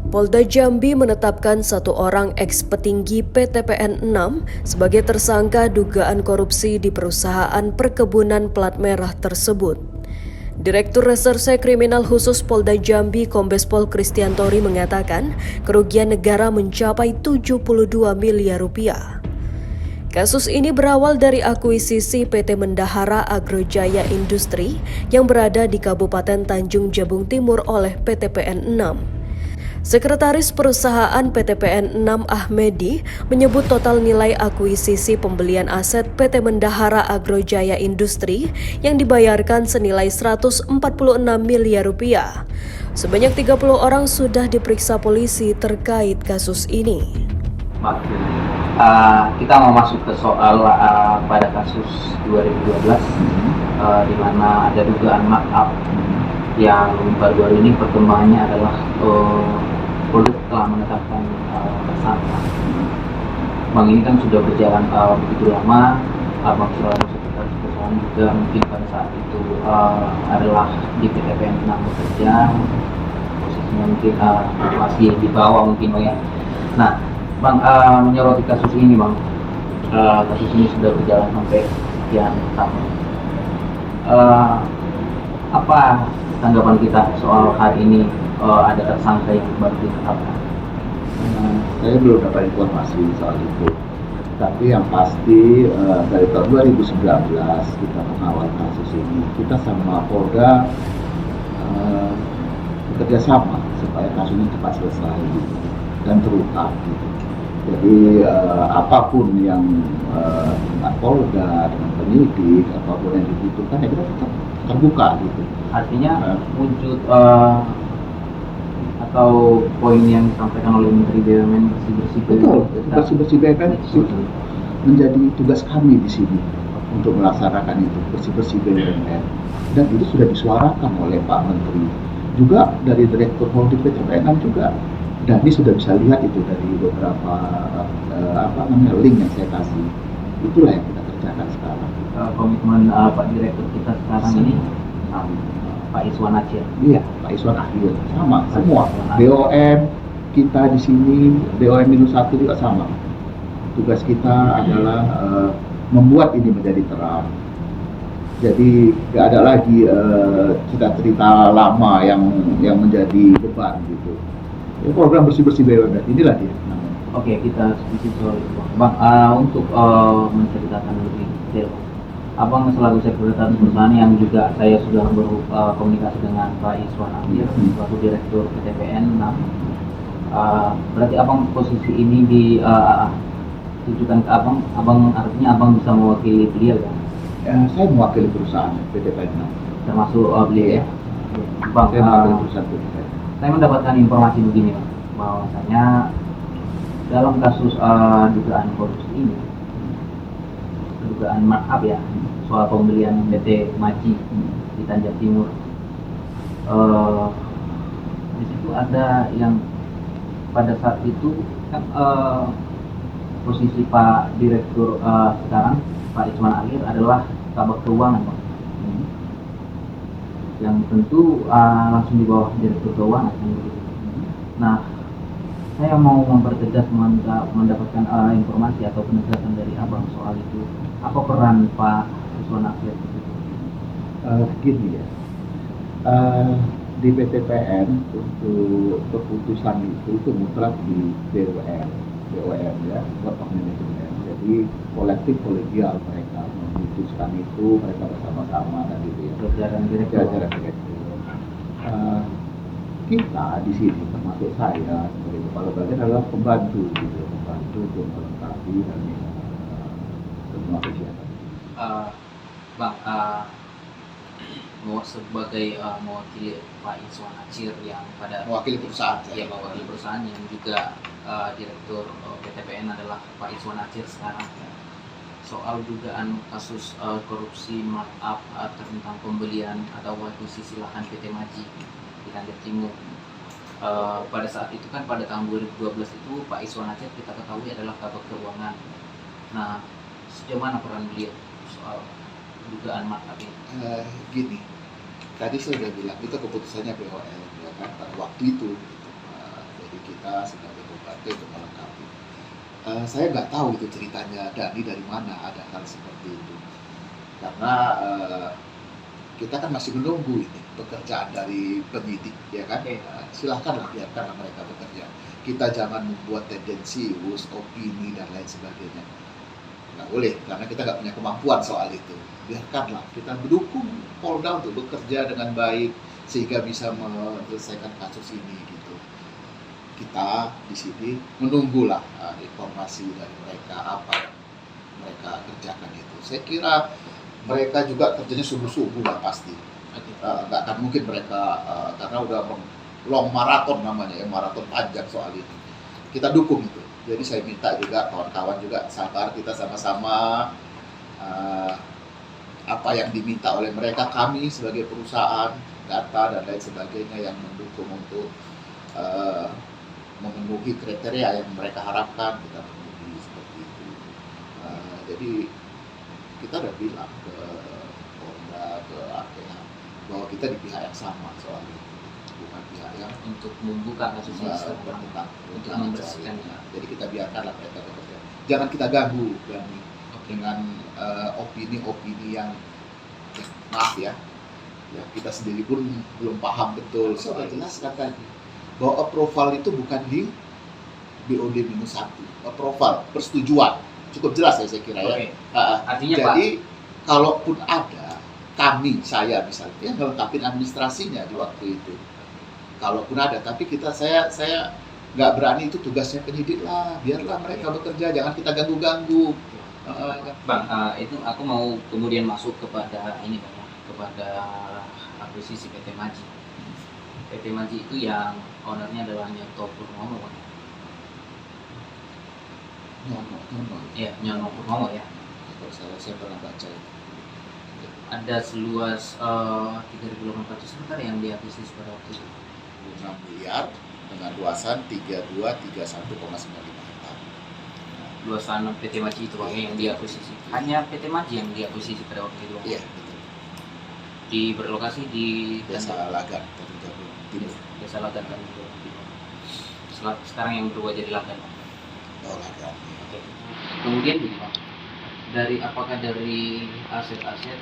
Polda Jambi menetapkan satu orang ex-petinggi PTPN 6 sebagai tersangka dugaan korupsi di perusahaan perkebunan plat merah tersebut. Direktur Reserse Kriminal Khusus Polda Jambi Kombes Pol Kristiantori mengatakan kerugian negara mencapai 72 miliar rupiah. Kasus ini berawal dari akuisisi PT Mendahara Agrojaya Industri yang berada di Kabupaten Tanjung Jabung Timur oleh PTPN 6. Sekretaris Perusahaan PTPN 6 Ahmedi menyebut total nilai akuisisi pembelian aset PT Mendahara Agrojaya Industri yang dibayarkan senilai 146 miliar rupiah. Sebanyak 30 orang sudah diperiksa polisi terkait kasus ini. Kita mau masuk ke soal pada kasus 2012 di mana ada dugaan markup yang baru-baru ini perkembangannya adalah Polda telah menetapkan tersangka. Bang, ini kan sudah berjalan begitu lama. Bang selalu sekretaris perusahaan juga mungkin pada saat itu adalah di PTPN 6 bekerja, posisinya mungkin masih di bawah mungkin Bang ya. Nah, Bang, menyoroti kasus ini Bang, kasus ini sudah berjalan sampai sekian tahun. Apa tanggapan kita soal hari ini ada tersangka yang baru ditetapkan? Saya belum dapat informasi soal itu. Tapi yang pasti dari tahun 2019 kita mengawal kasus ini, kita sama Polda bekerja sama supaya kasus ini cepat selesai dan terungkap. Jadi apapun yang dengan Polda, dengan penyidik, apapun yang dibutuhkan ya kita tetap terbuka gitu. Artinya wujud atau poin yang disampaikan oleh Menteri BUMN bersih-bersih bersih-bersih BUMN itu menjadi tugas kami di sini untuk melaksanakan itu, bersih-bersih BUMN, dan itu sudah disuarakan oleh Pak Menteri juga dari Direktur Holding PTPN juga, dan ini sudah bisa lihat itu dari beberapa link yang saya kasih. Itulah yang kita kerjakan sekarang. Komitmen Pak Direktur kita sekarang ini Pak Iswan Acir. Iya, Pak Iswan Acir sama semua. BOM kita di sini, BOM-1 juga sama. Tugas kita adalah membuat ini menjadi terang. Jadi nggak ada lagi cerita-cerita lama yang menjadi beban gitu. Ya, program bersih-bersih BUMN inilah dia. Oke, kita sedikit soal itu, Bang. Untuk menceritakan lebih detail, Abang selaku sekretaris perusahaan yang juga saya sudah berkomunikasi dengan Pak Iswan Acir, selaku Direktur PTPN 6. Berarti Abang posisi ini ditujukan ke Abang artinya Abang bisa mewakili beliau kan? Ya, saya mewakili perusahaan PTPN 6. Termasuk beliau ya? Bang, saya mewakili perusahaan PTPN. Saya mendapatkan informasi begini Bang, bahwasanya dalam kasus dugaan korupsi ini, dugaan markup ya, soal pembelian PT Maji di Tanjung Timur, di situ ada yang pada saat itu kan posisi Pak Direktur sekarang Pak Iswan Acir adalah Kabag Keuangan Bang. Yang tentu langsung di bawah Direktur Keuangan kan begitu. Nah, saya mau mempertegas mendapatkan informasi atau penegasan dari Abang soal itu. Apa peran Pak Iswan Acir itu? Gini ya, di PTPN untuk keputusan itu mutlak di BOM ya, Board of Management. Jadi kolektif kolegial mereka memutuskan itu, mereka bersama-sama dan gitu ya. Jajaran direktur. Kita di sini termasuk saya sebagai kepala bagian adalah pembantu gitu, membantu untuk melengkapi dan semua kegiatan. Bang, sebagai mewakili Pak Iswan Acir yang pada Mewakili perusahaan, ya mewakili perusahaan yang juga Direktur PTPN adalah Pak Iswan Acir sekarang. Soal dugaan kasus korupsi markup tentang pembelian atau akuisisi lahan PT Maji di Tanjung Timur. Pada saat itu kan pada tahun 2012 itu Pak Iswan Acir kita ketahui adalah Kabag Keuangan. Nah, sejauh mana peran beliau soal dugaan markup ini? Gini, tadi saya sudah bilang itu keputusannya BOM ya kan pada waktu itu. Jadi kita sebagai pembantu untuk melengkapi. Saya nggak tahu itu ceritanya Dani dari mana ada hal seperti itu. Karena kita kan masih menunggu ini pekerjaan dari penyidik, ya kan? Silahkanlah, biarkanlah mereka bekerja. Kita jangan membuat tendensius, opini dan lain sebagainya. Nggak boleh, karena kita nggak punya kemampuan soal itu. Biarkanlah, kita mendukung Polda untuk bekerja dengan baik sehingga bisa menyelesaikan kasus ini gitu. Kita di sini menunggulah informasi dari mereka apa yang mereka kerjakan itu. Saya kira mereka juga kerjanya sungguh-sungguh lah pasti. Nggak akan mungkin mereka karena udah long marathon namanya ya, marathon panjang soal ini. Kita dukung itu. Jadi saya minta juga kawan-kawan juga sabar, kita sama-sama apa yang diminta oleh mereka, kami sebagai perusahaan data dan lain sebagainya yang mendukung untuk memenuhi kriteria yang mereka harapkan, kita penuhi seperti itu. Jadi kita udah bilang ke Polda, ke APH bahwa kita di pihak yang sama soal itu, bukan pihak yang untuk membuka kasus ini bertentang untuk membersihkannya. Jadi kita biarkanlah mereka bekerja. Jangan kita ganggu dengan opini-opini yang maaf ya, kita sendiri pun belum paham betul. Saya sudah jelaskan tadi bahwa approval itu bukan di BOD-1, approval, persetujuan. Cukup jelas ya saya kira ya. Artinya jadi kalaupun ada saya misalnya yang melengkapi administrasinya di waktu itu, kalaupun ada, tapi saya nggak berani, itu tugasnya penyidik lah, biarlah mereka bekerja, jangan kita ganggu-ganggu. Bang, itu aku mau kemudian masuk kepada ini Bang, kepada akuisisi PT Maji. PT Maji itu yang ownernya adalah Nyoto Purnomo Bang. Iya, Nyono Purnomo ya. Kalau saya pernah baca itu. Ada seluas 3.800 hektar yang diakuisisi pada waktu itu. 6 miliar dengan luasan 3231,95 hektar. Luasan PT Maji itu Bang yang diakuisisi. Hanya PT Maji yang diakuisisi pada waktu itu. Iya, betul. Berlokasi di Desa Lagan, Timur. Desa Lagan dan Timur. Sekarang yang berubah jadi Lagan. Oh, Lagan. Oke. Kemudian begini Bang, apakah dari aset-aset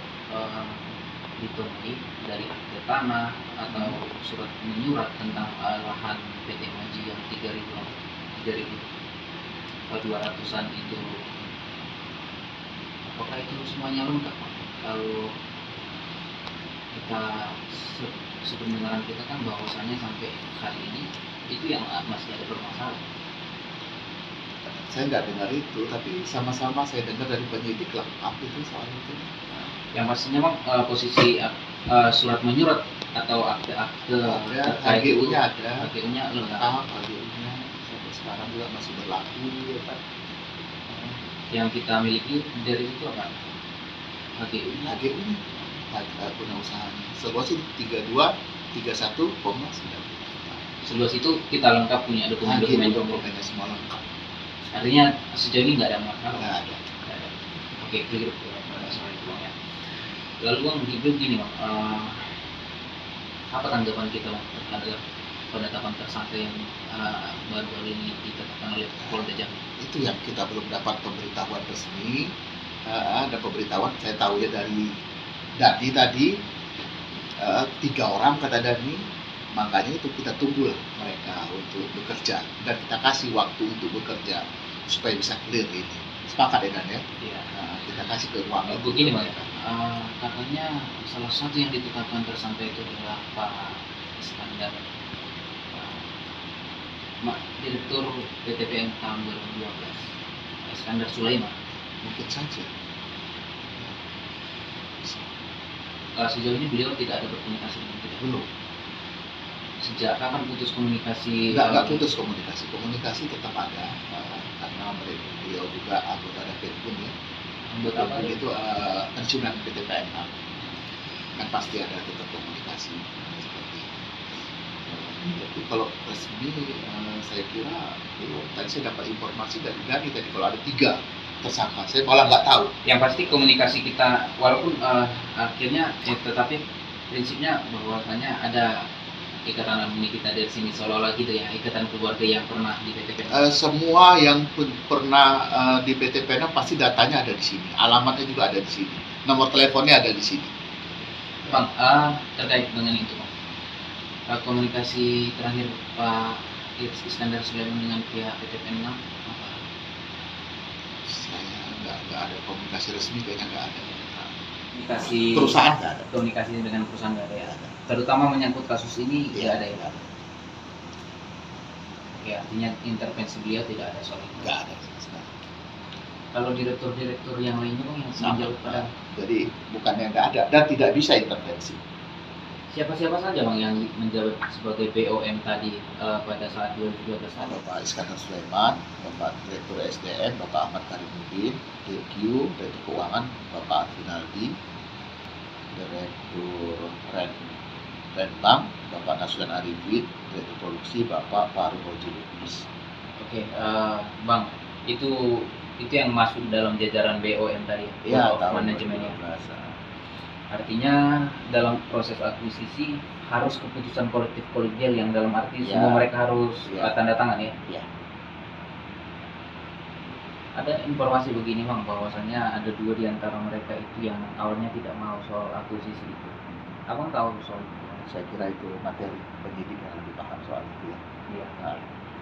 ditemui dari akte tanah atau surat menyurat tentang lahan PT Maji yang 3.200-an itu, apakah itu semuanya lengkap Bang? Kalau kita sebenarnya kita kan bahwasannya sampai hari ini itu yang masih ada permasalahan. Saya nggak dengar itu, tapi sama-sama saya dengar dari penyidik lah apa itu soal itu. Yang pastinya Bang, posisi surat menyurat atau akte-akte HGU-nya ada, HGU-nya lengkap. HGU-nya sampai sekarang juga masih berlaku ya kan. Yang kita miliki dari itu apa? HGU-nya. HGU-nya punya usahanya. Seluas itu 3231,9. Seluas itu kita lengkap punya dokumen-dokumennya Semua lengkap. Artinya sejauh ini nggak ada masalah. Nggak ada. Oke, clear soal itu Bang ya. Lalu Bang, begini Bang, apa tanggapan kita Bang terhadap penetapan tersangka yang baru-baru ini ditetapkan oleh Polda Jambi? Itu yang kita belum dapat pemberitahuan resmi. Ada pemberitahuan, saya tahu ya dari Dani tadi, 3 orang kata Dani. Makanya itu kita tunggulah mereka untuk bekerja dan kita kasih waktu untuk bekerja supaya bisa clear ini. Sepakat ya Dan ya? Iya. Kita kasih ke ruang itu. Begini Bang, katanya salah satu yang ditetapkan tersangka itu adalah Pak Iskandar, Direktur PTPN tahun 2012, Iskandar Sulaiman. Mungkin saja. Sejauh ini beliau tidak ada berkomunikasi dengan kita. Belum. Sejak kapan putus komunikasi? Nggak putus komunikasi. Komunikasi tetap ada karena beliau juga anggota Penpun ya. Anggota apa itu pensiunan PTPN kan pasti ada tetap komunikasi seperti itu. Tapi kalau resmi saya kira belum. Tadi saya dapat informasi dari Dani tadi kalau ada 3 tersangka. Saya malah nggak tahu. Yang pasti komunikasi kita walaupun akhirnya tetapi prinsipnya bahwasanya ada ikatan alumni kita dari sini seolah-olah gitu ya, ikatan keluarga yang pernah di PTPN? Semua yang pernah di PTPN pasti datanya ada di sini, alamatnya juga ada di sini, nomor teleponnya ada di sini. Bang, terkait dengan itu Bang, komunikasi terakhir Pak Iskandar Sulaiman dengan pihak PTPN 6 apa? Saya nggak ada komunikasi resmi, kayaknya nggak ada. Komunikasi Perusahaan nggak ada. komunikasi dengan perusahaan nggak ada ya, terutama menyangkut kasus ini nggak ada ya. Oke, artinya intervensi beliau tidak ada soal itu. Nggak ada sama sekali. Kalau direktur-direktur yang lainnya Bang yang menjawab pada, Jadi bukannya nggak ada dan tidak bisa intervensi. siapa-siapa saja Bang yang menjabat sebagai BOM tadi pada saat 2012 tadi? Bapak Iskandar Sulaiman, Bapak Direktur SDM, Bapak Ahmad Karimuddin, DQ, Direktur Keuangan, Bapak Finaldi, Direktur Renbank, Bapak Nasution Arifin, Direktur Produksi, Bapak Faru Hoji Lubis. Oke, Bang, itu yang masuk dalam jajaran BOM tadi, Ya, Board of tahun Managementnya. 2012. Artinya dalam proses akuisisi harus keputusan kolektif kolegial yang dalam arti Ya. semua mereka harus Ya. tanda tangan ya. Ya. Ada informasi begini Bang, bahwasannya ada 2 di antara mereka itu yang awalnya tidak mau soal akuisisi itu. Abang tahu soal itu? Saya kira itu materi penyidik yang lebih paham soal itu ya. Iya. Nah,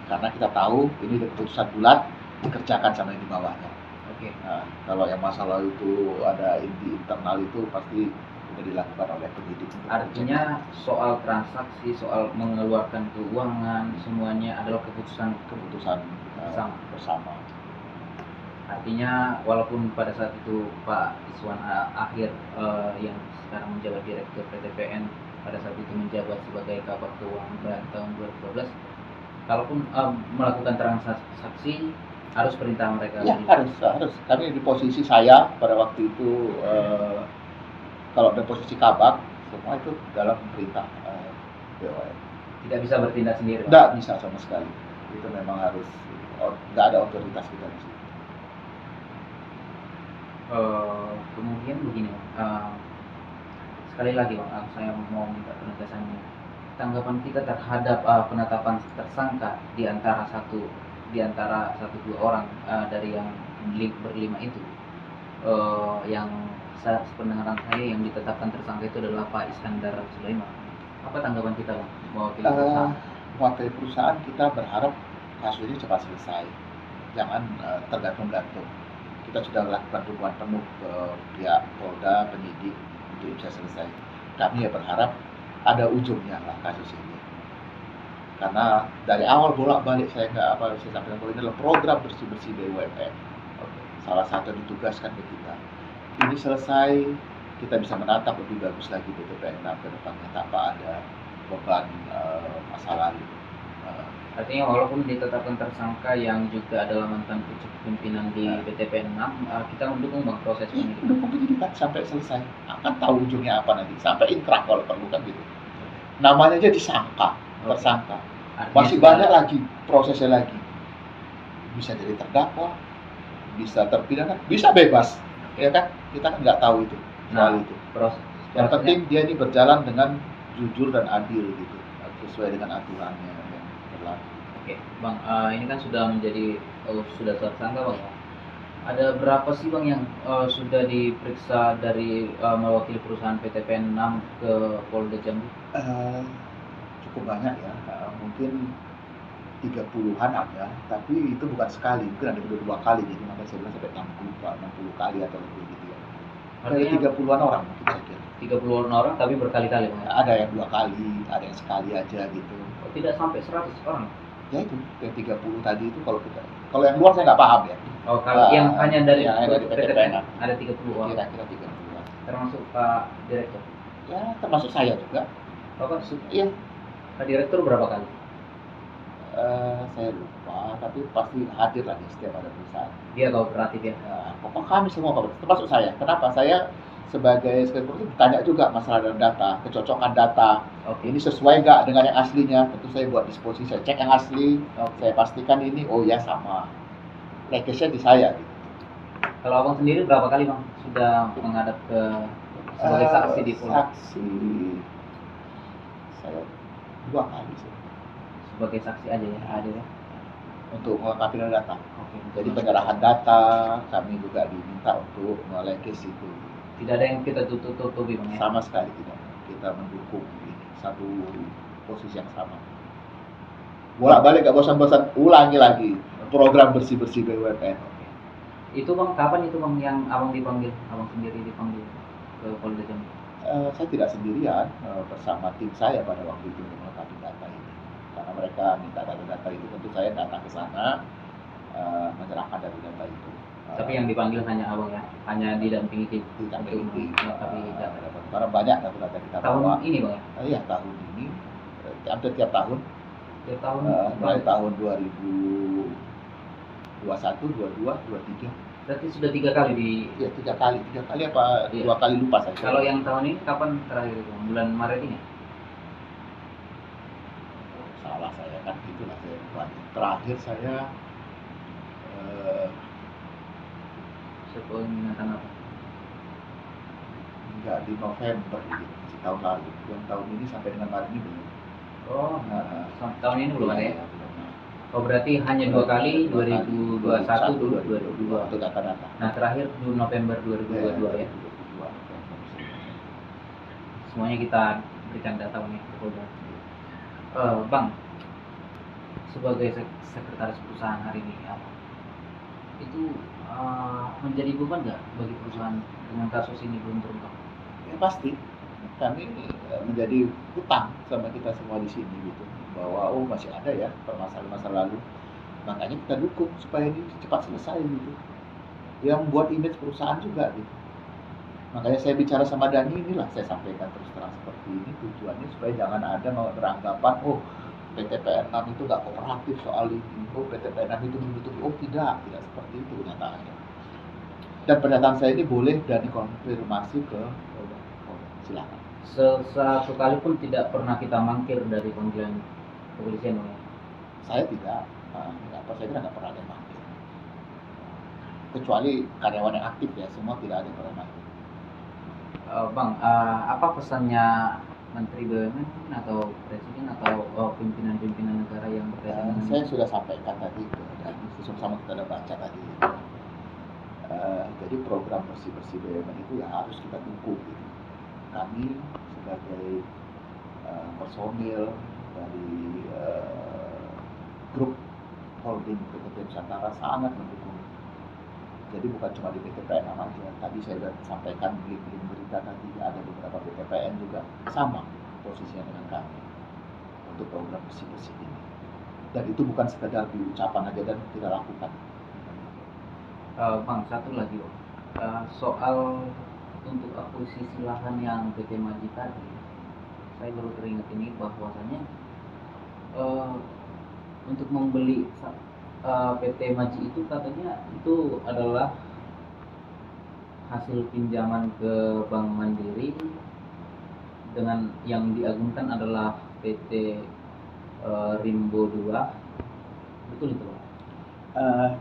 karena kita tahu ini ada keputusan bulat dikerjakan sama yang di bawahnya. Oke. Nah, kalau yang masalah itu ada di internal itu pasti sudah dilakukan oleh penyidik. Artinya soal transaksi, soal mengeluarkan keuangan, semuanya adalah keputusan bersama. Artinya walaupun pada saat itu Pak Iswan Akhir yang sekarang menjabat Direktur PTPN pada saat itu menjabat sebagai Kabag Keuangan pada tahun 2012, kalaupun melakukan transaksi harus perintah mereka. Ya, harus. Kami di posisi saya pada waktu itu kalau ada posisi kabag, semua itu dalam perintah BOM. Tidak bisa bertindak sendiri. Tidak bisa sama sekali. Itu memang harus, nggak ada otoritas kita di situ. Kemudian begini, sekali lagi Bang, saya mau minta penegasannya. Tanggapan kita terhadap penetapan tersangka di antara satu dua orang dari yang berlima itu, yang sependengaran saya yang ditetapkan tersangka itu adalah Pak Iskandar Sulaiman. Apa tanggapan kita Bang? Mewakili perusahaan? Mewakili perusahaan kita berharap kasus ini cepat selesai, jangan tergantung-gantung. Kita sudah melakukan dukungan penuh ke pihak Polda, penyidik untuk bisa selesai. Kami ya berharap ada ujungnya lah kasus ini. Karena dari awal bolak-balik saya sampaikan bahwa ini adalah program bersih-bersih BUMN. Salah satu yang ditugaskan ke kita. Ini selesai, kita bisa menatap lebih bagus lagi PTPN ke depannya tanpa ada beban masa lalu. Artinya walaupun ditetapkan tersangka yang juga adalah mantan pucuk pimpinan di PTPN 6, kita mendukung Bang proses penyidikan. Mendukung penyidikan sampai selesai. Akan tahu ujungnya apa nanti, sampai inkrah kalau perlu kan gitu. Namanya aja disangka, tersangka. Masih banyak lagi prosesnya lagi. Bisa jadi terdakwa, bisa terpidana, bisa bebas. Ya kan? Kita kan nggak tahu itu soal itu. Yang penting dia ini berjalan dengan jujur dan adil gitu, sesuai dengan aturannya yang berlaku. Oke, Bang, ini kan sudah menjadi sudah tersangka Bang. Ada berapa sih Bang yang sudah diperiksa dari mewakili perusahaan PTPN 6 ke Polda Jambi? Cukup banyak ya, mungkin 30-an ada, tapi itu bukan sekali, mungkin ada 2 kali, jadi makanya saya bilang sampai 60 kali atau lebih gitu ya. Ada 30-an orang mungkin saya kira. 30-an orang tapi berkali-kali Bang. Ada yang 2 kali, ada yang sekali aja gitu. Tidak sampai 100 orang. Ya itu, yang 30 tadi itu kalau yang luar saya nggak paham ya. Oh, kalau yang hanya dari PTPN ada 30 orang. Kira-kira 30-an. Termasuk Pak Direktur. Ya, termasuk saya juga. Bapak Iya. Pak Direktur berapa kali? Saya lupa, tapi pasti hadir lah di setiap ada perusahaan. Dia kooperatif ya. Pokok kami semua kooperatif, termasuk saya. Kenapa? Saya sebagai sekretaris ditanya juga masalah dalam data, kecocokan data. Oke. Ini sesuai nggak dengan yang aslinya? Tentu saya buat disposisi, saya cek yang asli, saya pastikan ini, oh ya sama. Legacy di saya. Gitu. Kalau Abang sendiri berapa kali Bang sudah menghadap ke sebagai saksi di Polda? Saksi, saya 2 kali sih. Sebagai saksi aja ya, hadir ya. Untuk melengkapi data. Oke. Jadi penyerahan data kami juga diminta untuk mulai case itu. Tidak ada yang kita tutup-tutupi Bang ya. Sama sekali tidak. Kita mendukung ini satu posisi yang sama. Bolak-balik gak bosan-bosan, ulangi lagi program bersih-bersih BUMN. Itu Bang, kapan itu Bang yang Abang dipanggil? Abang sendiri dipanggil ke Polda Jambi? Saya tidak sendirian, bersama tim saya pada waktu itu untuk melengkapi data ini. Karena mereka minta data-data itu, tentu saya datang ke sana menyerahkan data itu. Tapi yang dipanggil hanya Abang ya? Hanya didampingi tim tidak untuk melengkapi data. Karena banyak data-data kita Tahun bawa. ini Bang ya? Iya, tahun ini, hampir tiap tahun. Tiap tahun? Mulai tahun 2021, 22, 23. Berarti sudah 3 kali di... Ya, 3 kali apa Iya. 2 kali lupa saya. Kalau yang tahun ini kapan terakhir itu? Bulan Maret ini? Salah saya kan, itulah saya lupa. Terakhir saya Sepengingatan apa? enggak di November gitu, masih tahun lalu. Yang tahun ini sampai dengan Maret ini belum. Oh, tahun ini belum ada ya? Iya, belum. Oh, berarti hanya 2 kali, 2021 dulu, 2022. Untuk data-data. Nah, terakhir di November 2022 ya. 2022. Semuanya kita berikan data ini ke Polda. Bang, sebagai sekretaris perusahaan hari ini, itu menjadi beban nggak bagi perusahaan dengan kasus ini belum terungkap? Ya pasti. Kami menjadi hutang sama kita semua di sini gitu, bahwa masih ada ya permasalahan masa lalu, makanya kita dukung supaya ini cepat selesai gitu. Yang buat image perusahaan juga gitu. Makanya saya bicara sama Dani, inilah saya sampaikan terus terang seperti ini, tujuannya supaya jangan ada beranggapan PTPN 6 itu nggak kooperatif soal ini, PTPN 6 itu menutupi. Tidak seperti itu kenyataannya. Dan pernyataan saya ini boleh Dani konfirmasi ke silakan. Satu kali pun tidak pernah kita mangkir dari panggilan kepolisian, ya? Saya tidak, saya kira nggak pernah ada yang mangkir. Kecuali karyawan yang aktif ya, semua tidak ada yang pernah mangkir. Bang, apa pesannya Menteri BUMN atau Presiden atau pimpinan-pimpinan negara yang berkaitan dengan... Saya sudah sampaikan tadi, dan sama kita udah baca tadi. Jadi program bersih-bersih BUMN itu ya harus kita dukung. Gitu. Kami sebagai personil dari grup holding PTP Nusantara sangat mendukung. Jadi bukan cuma di PTPN aja. Tadi saya sudah sampaikan link berita tadi ada beberapa PTPN juga sama posisinya dengan kami untuk program bersih-bersih ini. Dan itu bukan sekedar di ucapan aja dan kita lakukan. Bang, satu lagi Bang. Soal untuk akuisisi lahan yang PT Maji tadi, saya baru teringat ini bahwasanya untuk membeli PT Maji itu katanya itu adalah hasil pinjaman ke Bank Mandiri dengan yang diagunkan adalah PT Rimbo 2. Betul itu Bang?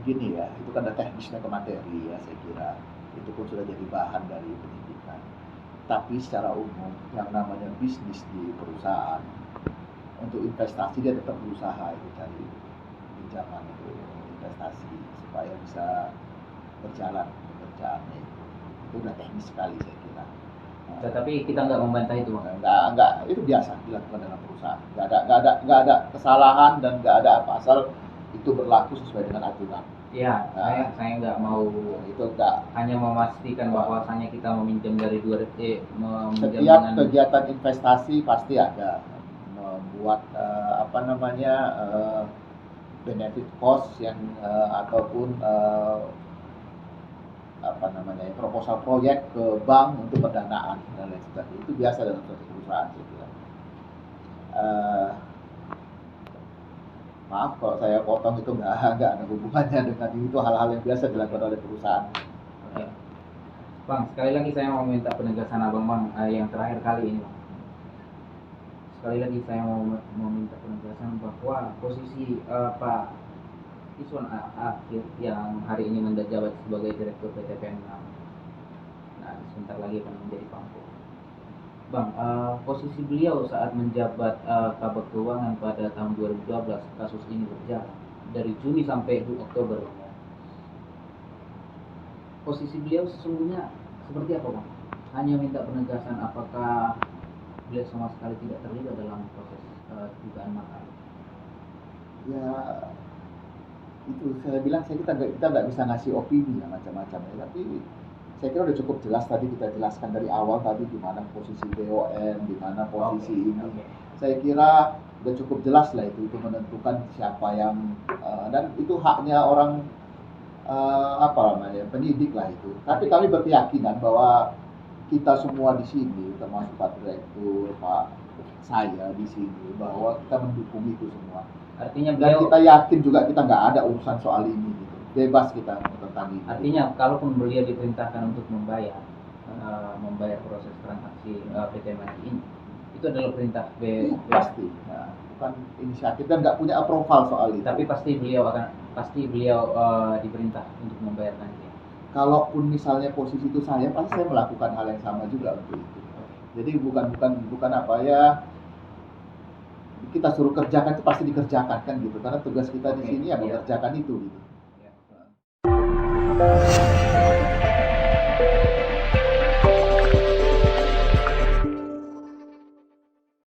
Gini ya, itu kan ada teknisnya ke materi ya, saya kira itu pun sudah jadi bahan dari penyidikan. Tapi secara umum yang namanya bisnis di perusahaan, untuk investasi dia tetap berusaha itu cari pinjaman itu investasi supaya bisa berjalan pekerjaannya itu udah teknis sekali saya kira. Tetapi kita nggak membantah itu Bang? Nggak, itu biasa dilakukan dalam perusahaan. Nggak ada kesalahan dan nggak ada apa, asal itu berlaku sesuai dengan aturan. Ya, saya nggak mau itu nggak hanya memastikan bahwasanya kita meminjam dari setiap kegiatan investasi pasti ada membuat benefit cost yang ataupun proposal proyek ke bank untuk pendanaan dan lain sebagainya. Itu biasa dalam suatu perusahaan saya kira. Maaf kalau saya potong, itu nggak ada hubungannya dengan itu, hal-hal yang biasa dilakukan oleh perusahaan. Oke. Bang, sekali lagi saya mau minta penegasan Abang Bang yang terakhir kali ini Bang. Sekali lagi saya mau minta penegasan bahwa posisi Pak Iswan Akhir yang hari ini menjabat sebagai Direktur PTPN 6. Nah, sebentar lagi akan menjadi pangko. Bang, posisi beliau saat menjabat Kabag Keuangan pada tahun 2012 kasus ini berjalan dari Juni sampai Oktober. Bang. Posisi beliau sesungguhnya seperti apa, Bang? Hanya minta penegasan apakah beliau sama sekali tidak terlibat dalam proses dugaan makar. Ya itu saya bilang kita nggak bisa ngasih opini ya macam-macam ya, tapi saya kira udah cukup jelas tadi kita jelaskan dari awal tadi di mana posisi BOM, di mana posisi ini. Saya kira udah cukup jelas lah itu menentukan siapa yang dan itu haknya orang apa namanya penyidik lah itu. Tapi kami berkeyakinan bahwa kita semua di sini termasuk Pak Direktur, Pak saya di sini bahwa kita mendukung itu semua. Artinya Dan beliau, kita yakin juga kita nggak ada urusan soal ini gitu. Bebas kita tentang ini. artinya kalaupun beliau diperintahkan untuk membayar proses transaksi PT Mati ini, itu adalah perintah Pasti. Nah, bukan inisiatif dan nggak punya approval soal itu. tapi pasti beliau diperintah untuk membayarkan dia. Kalaupun misalnya posisi itu saya, pasti saya melakukan hal yang sama juga untuk itu. Jadi bukan apa ya kita suruh kerjakan itu pasti dikerjakan kan gitu. Karena tugas kita di sini ya mengerjakan itu gitu. Ya.